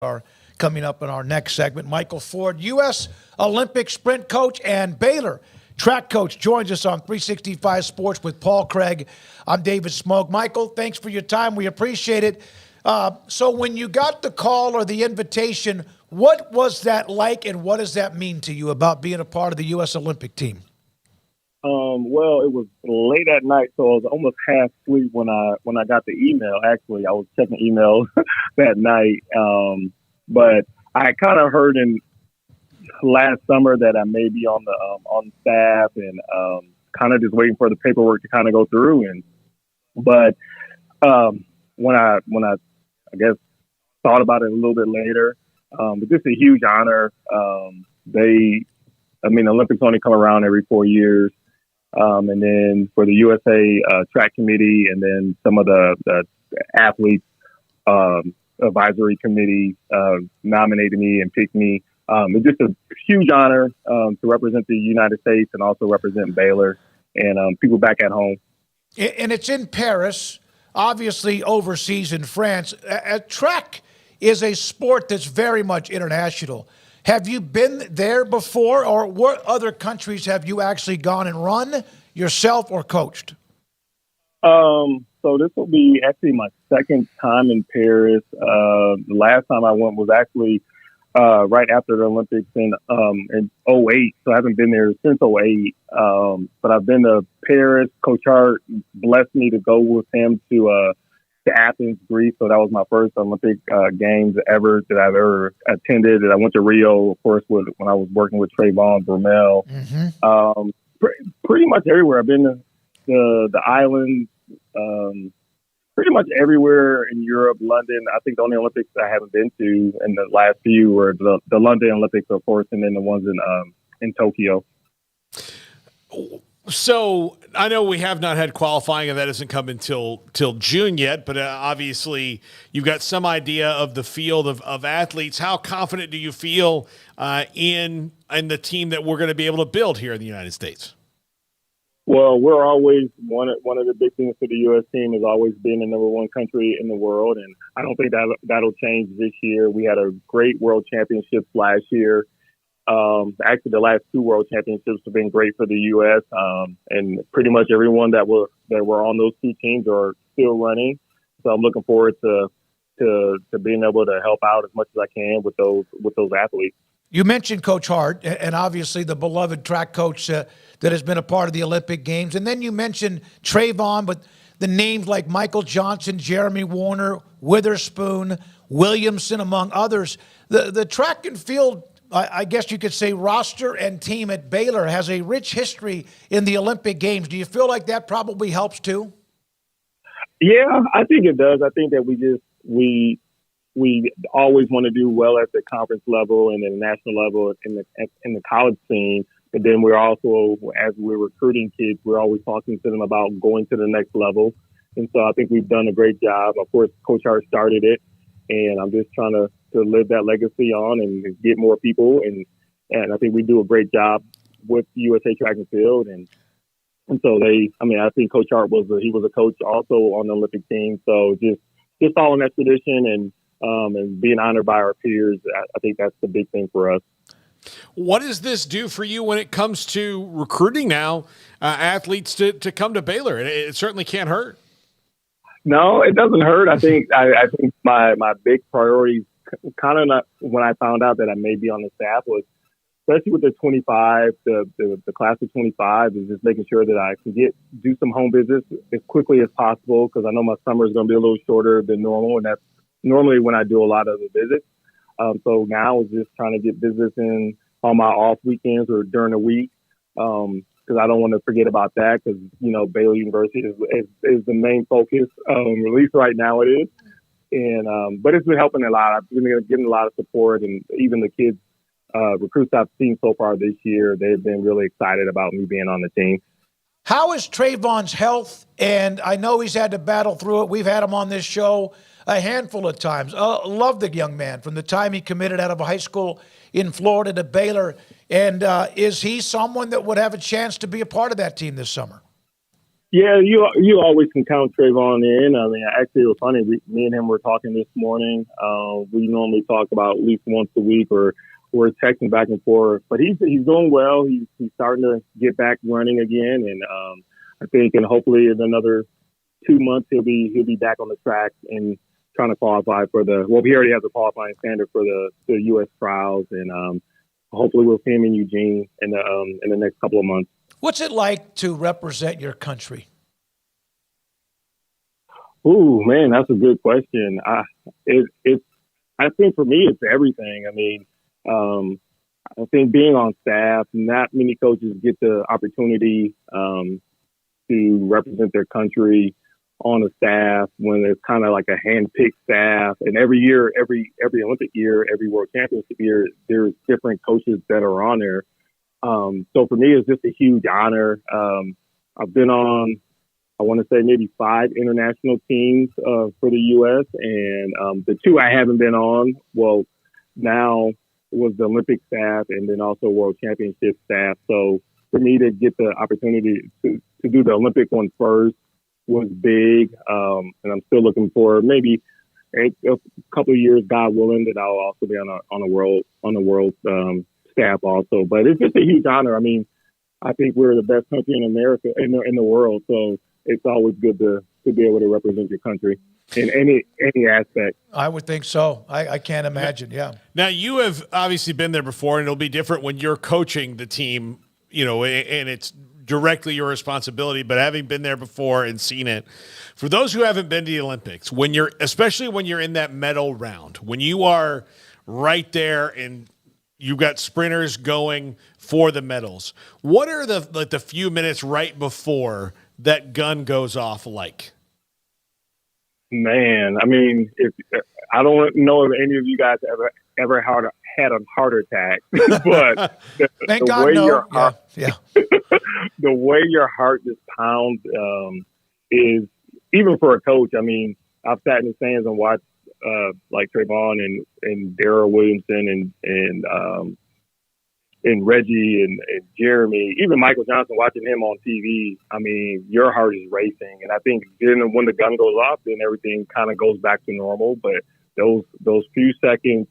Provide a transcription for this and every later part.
are coming up in our next segment. Michael Ford, U.S. Olympic sprint coach and Baylor track coach, joins us on 365 Sports with Paul Craig. I'm David Smoke. Michael, thanks for your time. We appreciate it. So when you got the call or the invitation, what was that like, and what does that mean to you about being a part of the U.S. Olympic team? Well, it was late at night, so I was almost half asleep when I got the email. Actually, I was checking email that night, but I kind of heard in last summer that I may be on staff, and kind of just waiting for the paperwork to kind of go through. But when I guess thought about it a little bit later, but just a huge honor. The Olympics only come around every 4 years. And then for the USA track committee, and then some of the athletes advisory committee nominated me and picked me. It's just a huge honor to represent the United States and also represent Baylor and people back at home. And it's in Paris, obviously overseas in France. Track is a sport that's very much international. Have you been there before, or what other countries have you actually gone and run yourself or coached? So this will be actually my second time in Paris. The last time I went was actually right after the Olympics in '08. So I haven't been there since '08. But I've been to Paris. Coach Hart blessed me to go with him to Athens, Greece. So that was my first Olympic games ever that I've ever attended. And I went to Rio, of course, when I was working with Trayvon Bromell. Mm-hmm. Pretty much everywhere. I've been to the islands, pretty much everywhere in Europe, London. I think the only Olympics I haven't been to in the last few were the London Olympics, of course, and then the ones in Tokyo. So I know we have not had qualifying, and that doesn't come until June yet, but obviously you've got some idea of the field of athletes. How confident do you feel in the team that we're going to be able to build here in the United States? Well, we're always one of the big things for the U.S. team has always been the number one country in the world, and I don't think that'll change this year. We had a great World Championships last year. Actually, the last two World Championships have been great for the U.S. And pretty much everyone that were on those two teams are still running. So I'm looking forward to being able to help out as much as I can with those athletes. You mentioned Coach Hart, and obviously the beloved track coach that has been a part of the Olympic Games. And then you mentioned Trayvon, but the names like Michael Johnson, Jeremy Warner, Witherspoon, Williamson, among others. The track and field, I guess you could say, roster and team at Baylor has a rich history in the Olympic Games. Do you feel like that probably helps too? Yeah, I think it does. I think that we always want to do well at the conference level and the national level in the college scene. But then we're also, as we're recruiting kids, we're always talking to them about going to the next level. And so I think we've done a great job. Of course, Coach Hart started it, and I'm just trying to live that legacy on and get more people. And I think we do a great job with USA Track and Field. And so I think Coach Hart was a coach also on the Olympic team. So just following that tradition and being honored by our peers, I think that's the big thing for us. What does this do for you when it comes to recruiting now athletes to come to Baylor? It certainly can't hurt. No, it doesn't hurt. I think my big priority, kind of not when I found out that I may be on the staff, was especially with the 25, the class of 25, is just making sure that I can do some home visits as quickly as possible, because I know my summer is going to be a little shorter than normal, and that's normally when I do a lot of the visits. So now it's just trying to get visits in on my off weekends or during the week, because I don't want to forget about that, because, Baylor University is the main focus, at least right now it is. And but it's been helping a lot. I've been getting a lot of support, and even the kids, recruits I've seen so far this year, they've been really excited about me being on the team. How is Trayvon's health? And I know he's had to battle through it. We've had him on this show a handful of times. Love the young man from the time he committed out of high school in Florida to Baylor. And is he someone that would have a chance to be a part of that team this summer? Yeah, you always can count Trayvon in. I mean, actually, it was funny. Me and him were talking this morning. We normally talk about at least once a week, or we're texting back and forth. But he's doing well. He's starting to get back running again, and I think, and hopefully in another 2 months he'll be back on the track and trying to qualify for he already has a qualifying standard for the U.S. trials, and hopefully we'll see him in Eugene in the next couple of months. What's it like to represent your country? Ooh, man, that's a good question. I think for me, it's everything. I mean, I think being on staff, not many coaches get the opportunity to represent their country on a staff when it's kind of like a hand-picked staff. And every year, every Olympic year, every World Championship year, there's different coaches that are on there. So for me, it's just a huge honor. I've been on, I want to say maybe 5 international teams for the U.S. And the 2 I haven't been on, well, now was the Olympic staff and then also World Championship staff. So for me to get the opportunity to do the Olympic one first was big. And I'm still looking for maybe a couple of years, God willing, that I'll also be on a world staff also. But it's just a huge honor. I mean, I think we're the best country in America, in the world. So it's always good to be able to represent your country in any aspect. I would think so. I can't imagine. Yeah. Now, you have obviously been there before, and it'll be different when you're coaching the team, and it's directly your responsibility, but having been there before and seen it, for those who haven't been to the Olympics, especially when you're in that medal round, when you are right there and you've got sprinters going for the medals, what are the few minutes right before that gun goes off like? Man, I mean, I don't know if any of you guys ever had a heart attack, but Thank God, way no. The way your heart just pounds is, even for a coach. I mean, I've sat in the stands and watched like Trayvon and Darrell Williamson and Reggie and Jeremy, even Michael Johnson, watching him on TV. I mean, your heart is racing, and I think then when the gun goes off, then everything kind of goes back to normal. But those few seconds,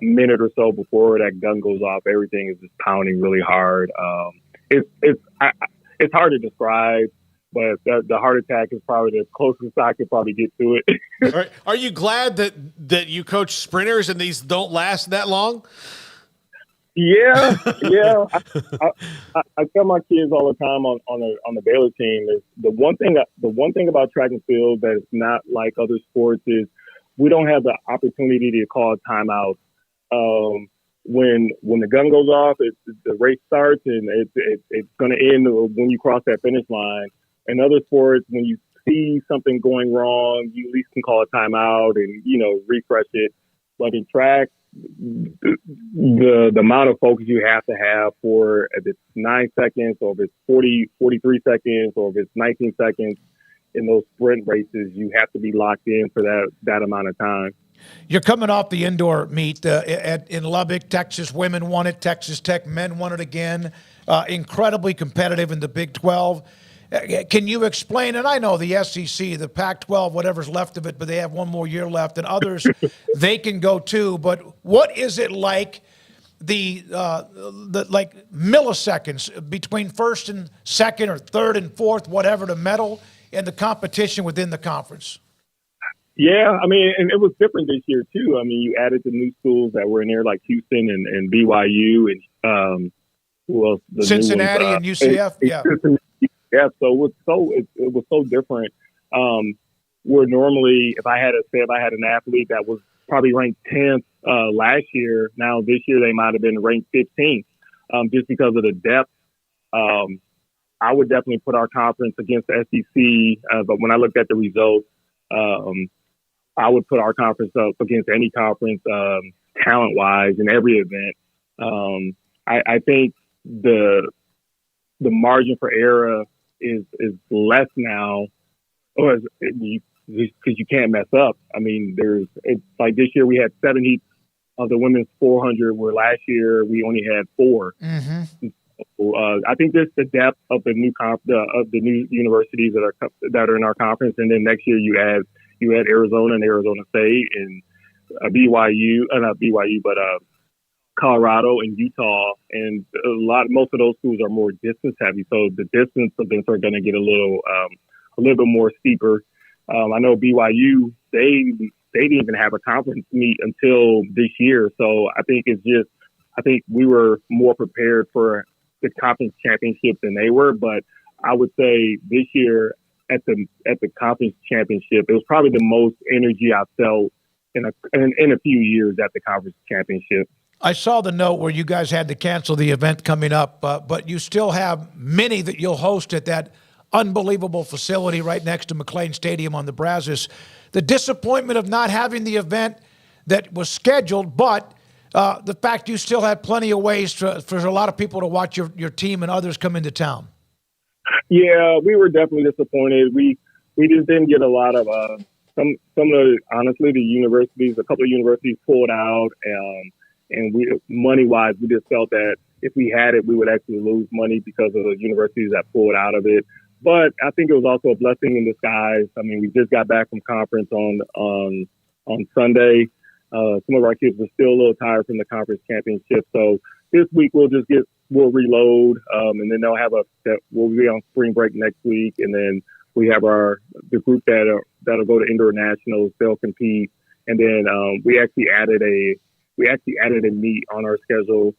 a minute or so before that gun goes off, everything is just pounding really hard. It's hard to describe, but the heart attack is probably the closest I could probably get to it. Are you glad that you coach sprinters and these don't last that long? Yeah. I tell my kids all the time on the Baylor team is the one thing about track and field that is not like other sports is we don't have the opportunity to call a timeout. When the gun goes off, the race starts and it's going to end when you cross that finish line. In other sports, when you see something going wrong, you at least can call a timeout and refresh it. But in track, the amount of focus you have to have for if it's 9 seconds or if it's 43 seconds or if it's 19 seconds in those sprint races, you have to be locked in for that amount of time. You're coming off the indoor meet in Lubbock, Texas. Women won it. Texas Tech men won it again. Incredibly competitive in the Big 12. Can you explain, and I know the SEC, the Pac-12, whatever's left of it, but they have one more year left, and others, they can go too. But what is it like, the milliseconds between first and second or third and fourth, whatever, to medal and the competition within the conference? Yeah, I mean, and it was different this year too. I mean, you added the new schools that were in there like Houston and BYU and who else? Cincinnati and UCF. Yeah. Yeah, so it was so different. Where normally, if I had an athlete that was probably ranked 10th last year, now this year they might have been ranked 15th, just because of the depth. I would definitely put our conference against the SEC, but when I looked at the results, I would put our conference up against any conference, talent-wise, in every event. I think the margin for error is less now, because you can't mess up. I mean, it's like this year we had 7 heats of the women's 400, where last year we only had 4. Mm-hmm. I think just the depth of the of the new universities that are in our conference, and then next year you add Arizona and Arizona State and not BYU, but Colorado and Utah, and most of those schools are more distance heavy, so the distance events are going to get a little bit more steeper. I know BYU, they didn't even have a conference meet until this year, so I think we were more prepared for the conference championship than they were. But I would say this year at the conference championship, it was probably the most energy I felt in a few years at the conference championship. I saw the note where you guys had to cancel the event coming up, but you still have many that you'll host at that unbelievable facility right next to McLean Stadium on the Brazos. The disappointment of not having the event that was scheduled, but the fact you still had plenty of ways for a lot of people to watch your team and others come into town. Yeah, we were definitely disappointed. We just didn't get a lot of some of the, honestly, a couple of universities pulled out, and we, money wise, we just felt that if we had it, we would actually lose money because of the universities that pulled out of it. But I think it was also a blessing in disguise. I mean, we just got back from conference on Sunday. Some of our kids were still a little tired from the conference championship. So this week we'll reload, and then we'll be on spring break next week. And then we have the group that'll go to indoor nationals. They'll compete. And then we actually added a meet on our schedule.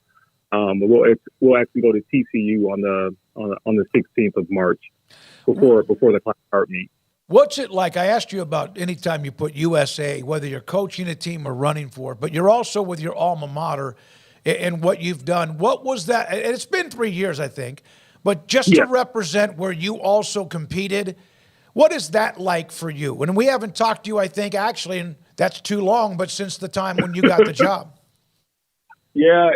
We'll actually go to TCU on the 16th of March before the Climate Art meet. What's it like? I asked you about anytime you put USA, whether you're coaching a team or running for it, but you're also with your alma mater and what you've done. What was that? And it's been 3 years, I think, but just to represent where you also competed, what is that like for you? And we haven't talked to you, I think, actually, and that's too long, but since the time when you got the job. Yeah,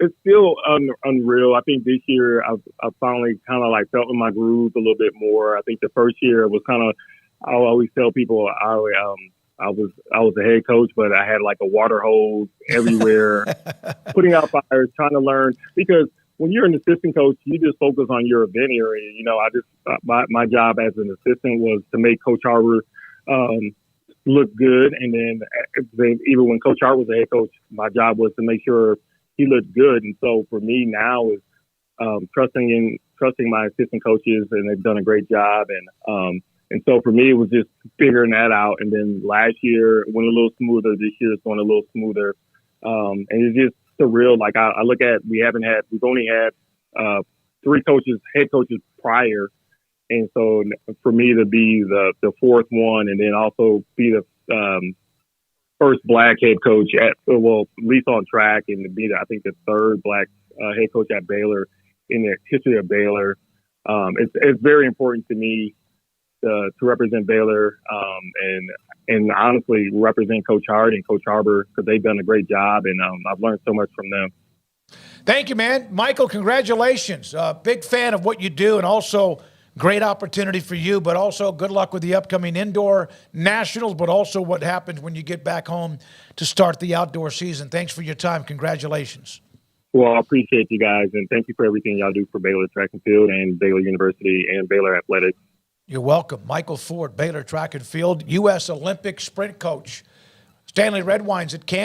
it's still unreal. I think this year I've finally kind of like felt in my groove a little bit more. I think the first year was kind of, I always tell people I was a head coach, but I had like a water hose everywhere, putting out fires, trying to learn, because when you're an assistant coach, you just focus on your event area. You know, my job as an assistant was to make Coach Harbor look good, and then even when Coach Hart was a head coach, my job was to make sure he looked good. And so for me now is trusting my assistant coaches, and they've done a great job. And so for me, it was just figuring that out. And then last year it went a little smoother. This year it's going a little smoother. And it's just surreal. Like I look at, we've only had 3 head coaches prior. And so for me to be the fourth one, and then also be the first black head coach at least on track, and to be I think the third black head coach at Baylor in the history of Baylor, it's very important to me to represent Baylor, and honestly represent Coach Hart and Coach Harbor, because they've done a great job, and I've learned so much from them. Thank you, man. Michael, congratulations. Big fan of what you do, and also great opportunity for you, but also good luck with the upcoming indoor nationals, but also what happens when you get back home to start the outdoor season. Thanks for your time. Congratulations. Well, I appreciate you guys, and thank you for everything y'all do for Baylor Track and Field and Baylor University and Baylor Athletics. You're welcome. Michael Ford, Baylor Track and Field, U.S. Olympic sprint coach. Stanley Red Wines at Kansas.